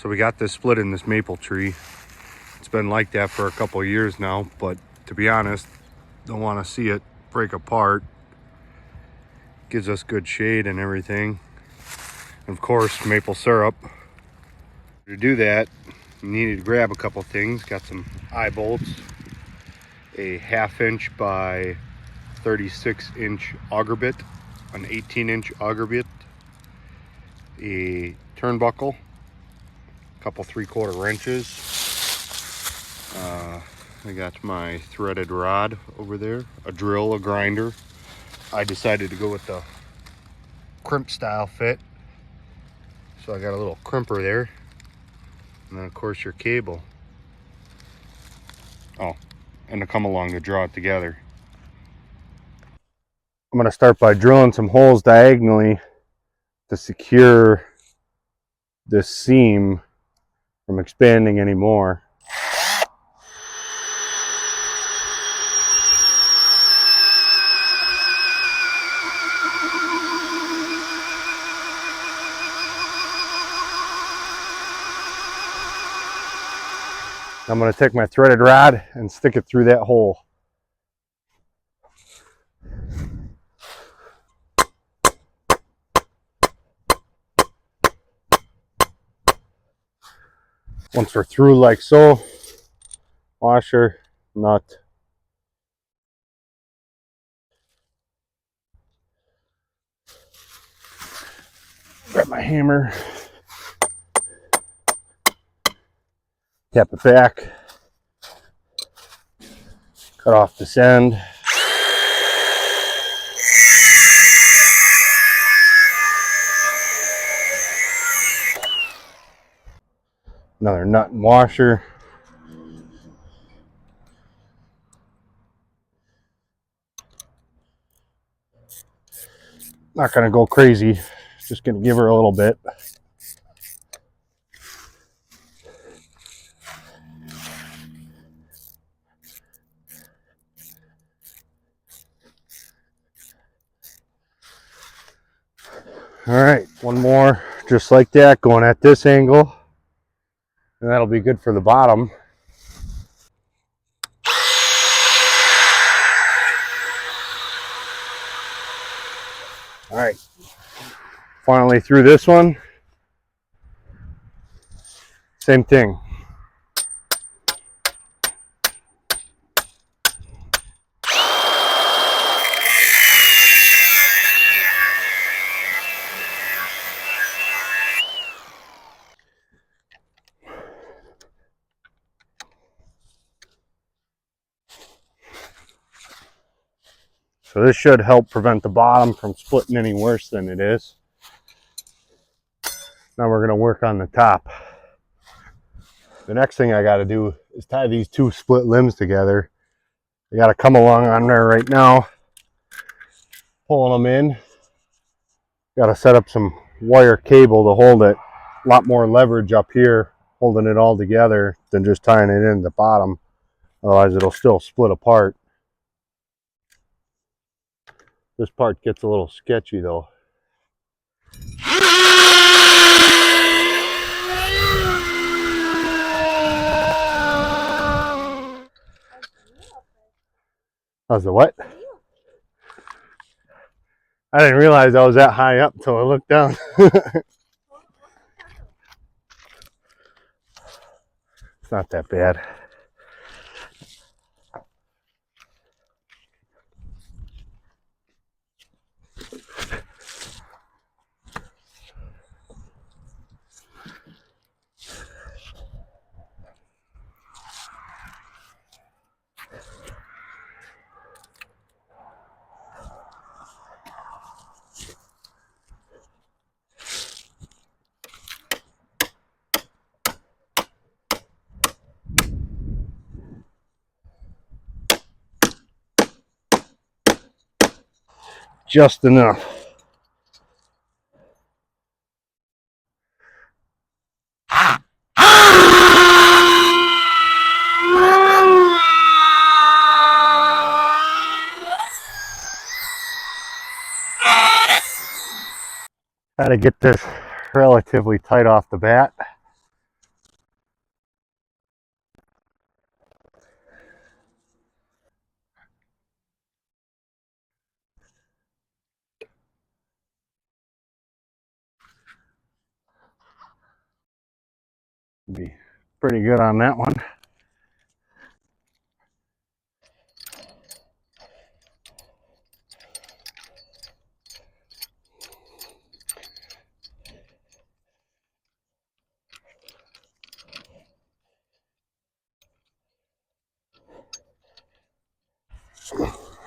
So we got this split in this maple tree. It's been like that for a couple of years now, but to be honest, don't want to see it break apart. Gives us good shade and everything. And of course, maple syrup. To do that, you needed to grab a couple things. Got some eye bolts, a 1/2 inch by 36 inch auger bit, an 18-inch auger bit, a turnbuckle, a couple 3/4 wrenches. I got my threaded rod over there, a drill, a grinder. I decided to go with the crimp style fit, so I got a little crimper there, and then of course your cable. Oh, and to come along to draw it together. I'm going to start by drilling some holes diagonally to secure this seam from expanding anymore. I'm going to take my threaded rod and stick it through that hole. Once we're through like so, washer, nut, grab my hammer, tap it back, cut off this end. Another nut and washer. Not going to go crazy, just going to give her a little bit. All right, one more just like that, going at this angle, and that'll be good for the bottom. All right, finally through this one. Same thing. So this should help prevent the bottom from splitting any worse than it is. Now we're going to work on the top. The next thing I got to do is tie these two split limbs together. I got to come along on there right now, pulling them in. Got to set up some wire cable to hold it. A lot more leverage up here holding it all together than just tying it in the bottom. Otherwise it'll still split apart. This part gets a little sketchy though. How's the what? I didn't realize I was that high up until I looked down. It's not that bad. Just enough. Had to get this relatively tight off the bat. Be pretty good on that one.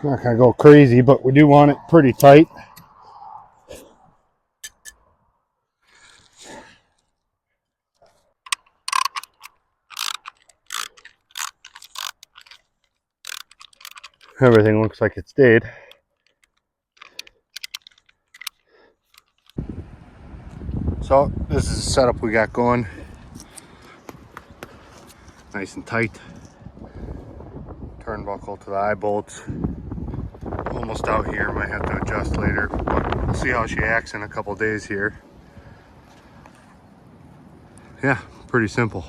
Not gonna go crazy, but we do want it pretty tight. Everything looks like it stayed. So this is the setup we got going. Nice and tight. Turnbuckle to the eye bolts. Almost out here, might have to adjust later, but we'll see how she acts in a couple days here. Yeah, pretty simple.